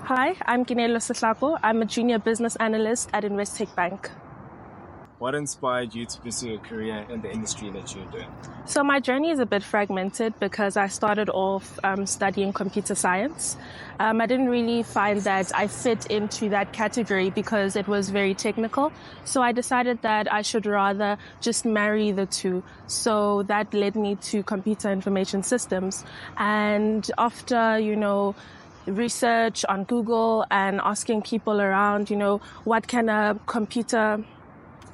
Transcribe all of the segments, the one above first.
Hi, I'm Keneiloe Sehlako. I'm a junior business analyst at Investec Bank. What inspired you to pursue a career in the industry that you're doing? So my journey is a bit fragmented because I started off studying computer science. I didn't really find that I fit into that category because it was very technical. So I decided that I should rather just marry the two. So that led me to computer information systems. And after, research on Google and asking people around, what can a computer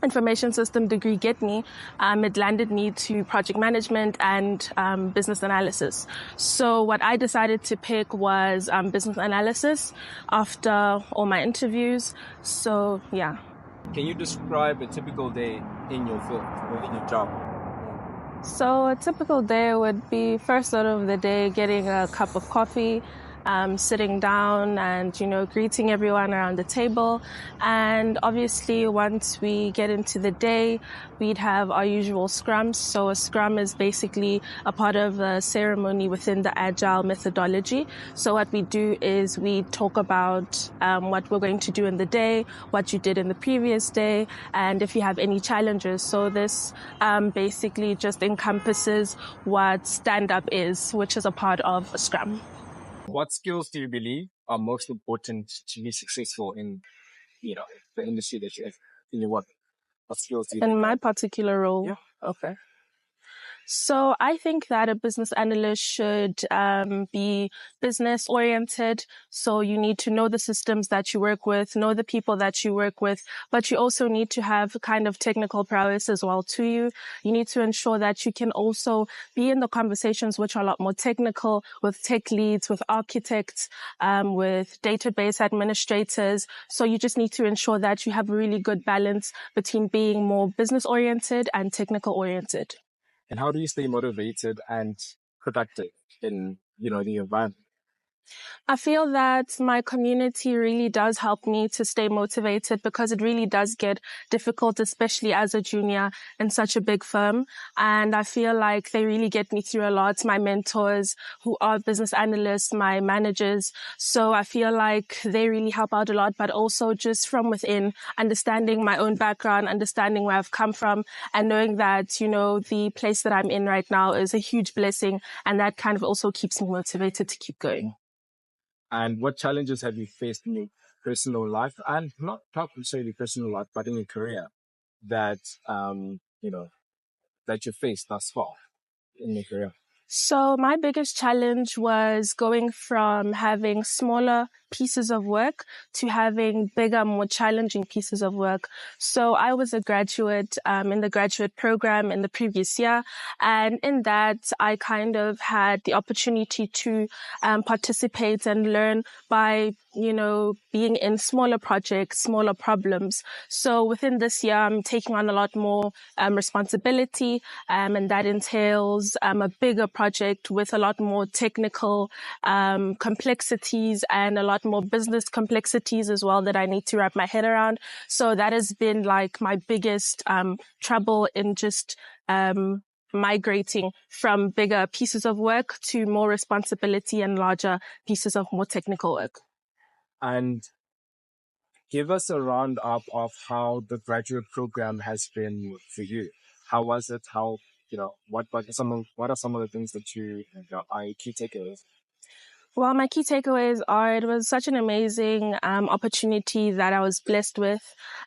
information system degree get me, it landed me to project management and business analysis. So what I decided to pick was business analysis after all my interviews. So, yeah. Can you describe a typical day in your field or in your job? So a typical day would be first out of the day getting a cup of coffee, sitting down and, greeting everyone around the table. And obviously, once we get into the day, we'd have our usual scrums. So a scrum is basically a part of the ceremony within the agile methodology. So what we do is we talk about what we're going to do in the day, what you did in the previous day, and if you have any challenges. So this basically just encompasses what stand-up is, which is a part of a scrum. What skills do you believe are most important to be successful in, the industry that you're in your work? What skills do you In think my are- particular role? Yeah. Okay. So I think that a business analyst should be business oriented. So you need to know the systems that you work with, know the people that you work with, but you also need to have kind of technical prowess as well to you. You need to ensure that you can also be in the conversations which are a lot more technical with tech leads, with architects, with database administrators. So you just need to ensure that you have a really good balance between being more business oriented and technical oriented. And how do you stay motivated and productive in, the environment? I feel that my community really does help me to stay motivated because it really does get difficult, especially as a junior in such a big firm. And I feel like they really get me through a lot. My mentors who are business analysts, my managers. So I feel like they really help out a lot, but also just from within, understanding my own background, understanding where I've come from and knowing that, the place that I'm in right now is a huge blessing. And that kind of also keeps me motivated to keep going. And what challenges have you faced in your personal life, and not necessarily personal life, but in your career that, that you faced thus far in your career? So my biggest challenge was going from having smaller pieces of work to having bigger, more challenging pieces of work. So I was a graduate in the graduate program in the previous year. And in that, I kind of had the opportunity to participate and learn by, being in smaller projects, smaller problems. So within this year, I'm taking on a lot more responsibility, and that entails a bigger project with a lot more technical complexities and a lot more business complexities as well that I need to wrap my head around. So that has been like my biggest trouble in just migrating from bigger pieces of work to more responsibility and larger pieces of more technical work. And give us a roundup of how the graduate program has been for you. How was it? How, what are some of the things that are your key takeaways? Well, my key takeaways are it was such an amazing opportunity that I was blessed with.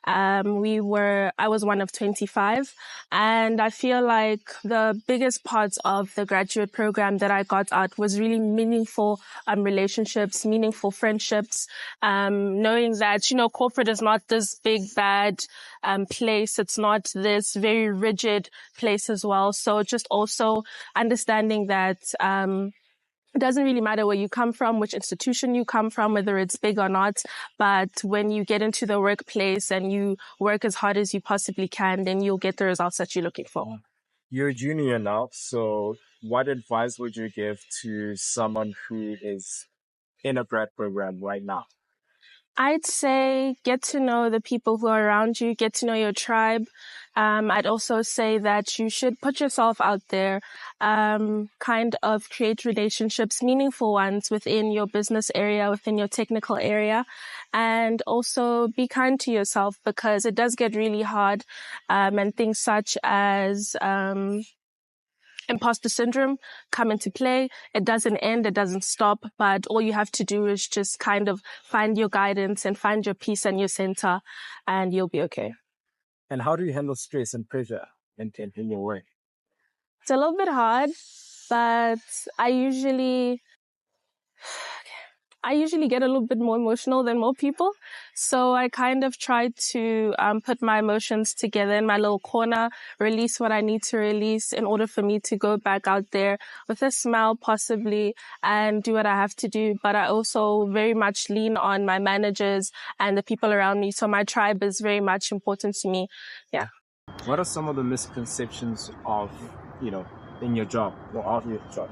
I was one of 25, and I feel like the biggest parts of the graduate program that I got out was really meaningful relationships, meaningful friendships, knowing that, corporate is not this big, bad place. It's not this very rigid place as well. So just also understanding that it doesn't really matter where you come from, which institution you come from, whether it's big or not. But when you get into the workplace and you work as hard as you possibly can, then you'll get the results that you're looking for. You're a junior now, so what advice would you give to someone who is in a grad program right now? I'd say get to know the people who are around you, get to know your tribe. I'd also say that you should put yourself out there, kind of create relationships, meaningful ones within your business area, within your technical area, and also be kind to yourself because it does get really hard, and things such as, imposter syndrome come into play. It doesn't end, it doesn't stop, but all you have to do is just kind of find your guidance and find your peace and your center, and you'll be okay. And how do you handle stress and pressure in your work? It's a little bit hard, but I usually get a little bit more emotional than more people. So I kind of try to put my emotions together in my little corner, release what I need to release in order for me to go back out there with a smile possibly and do what I have to do. But I also very much lean on my managers and the people around me. So my tribe is very much important to me. Yeah. What are some of the misconceptions of, in your job or of your job?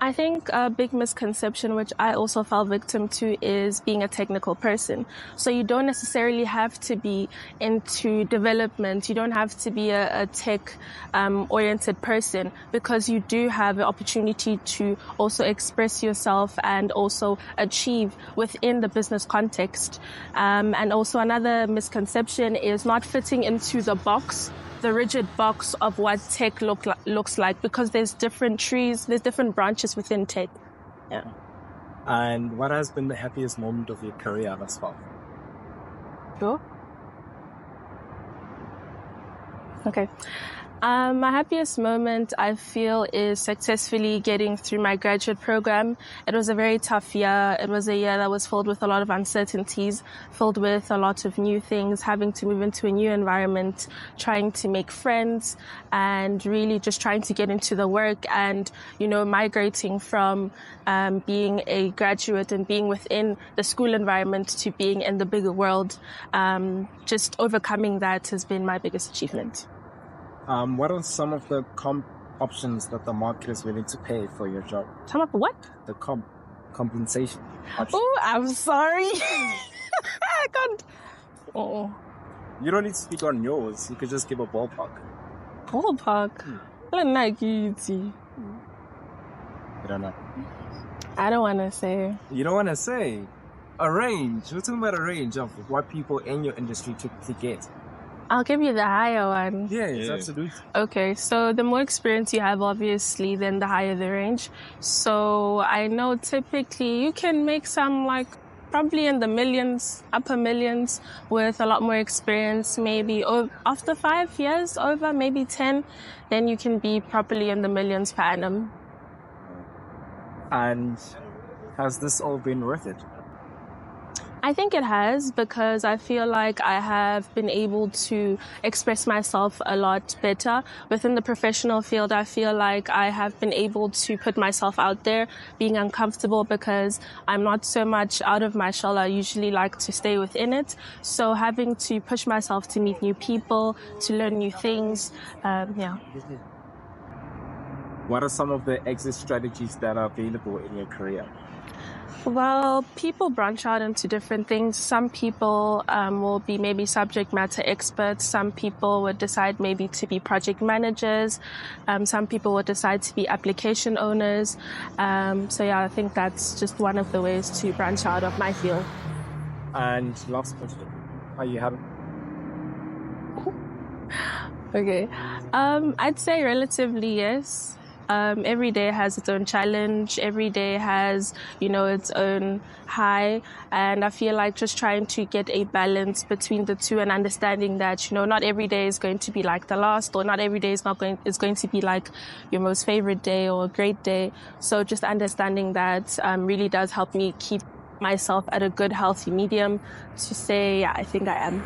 I think a big misconception, which I also fell victim to, is being a technical person. So you don't necessarily have to be into development. You don't have to be a tech oriented person, because you do have the opportunity to also express yourself and also achieve within the business context. And also another misconception is not fitting into the rigid box of what tech looks like, because there's different trees, there's different branches within tech. Yeah. And what has been the happiest moment of your career thus far? Sure. Okay. My happiest moment, I feel, is successfully getting through my graduate program. It was a very tough year. It was a year that was filled with a lot of uncertainties, filled with a lot of new things, having to move into a new environment, trying to make friends, and really just trying to get into the work and, migrating from being a graduate and being within the school environment to being in the bigger world. Just overcoming that has been my biggest achievement. What are some of the options that the market is willing to pay for your job? Some of what? The compensation. Oh, I'm sorry. I can't. Oh. You don't need to speak on yours. You could just give a ballpark. Ballpark? I don't know. I don't want to say. You don't want to say? A range. We're talking about a range of what people in your industry typically get. I'll give you the higher one. Yes, absolutely. Okay, so the more experience you have, obviously, then the higher the range. So I know typically you can make some probably in the millions, upper millions, with a lot more experience. Maybe after 5 years, over maybe 10, then you can be properly in the millions per annum. And has this all been worth it? I think it has, because I feel like I have been able to express myself a lot better. Within the professional field, I feel like I have been able to put myself out there, being uncomfortable because I'm not so much out of my shell. I usually like to stay within it. So having to push myself to meet new people, to learn new things, yeah. What are some of the exit strategies that are available in your career? Well, people branch out into different things. Some people will be maybe subject matter experts. Some people would decide maybe to be project managers. Some people would decide to be application owners. So yeah, I think that's just one of the ways to branch out of my field. And last question, are you happy? Okay. I'd say relatively yes. Every day has its own challenge. Every day has, its own high. And I feel like just trying to get a balance between the two and understanding that, not every day is going to be like the last, or not every day is going to be like your most favorite day or a great day. So just understanding that really does help me keep myself at a good, healthy medium to say, yeah, I think I am.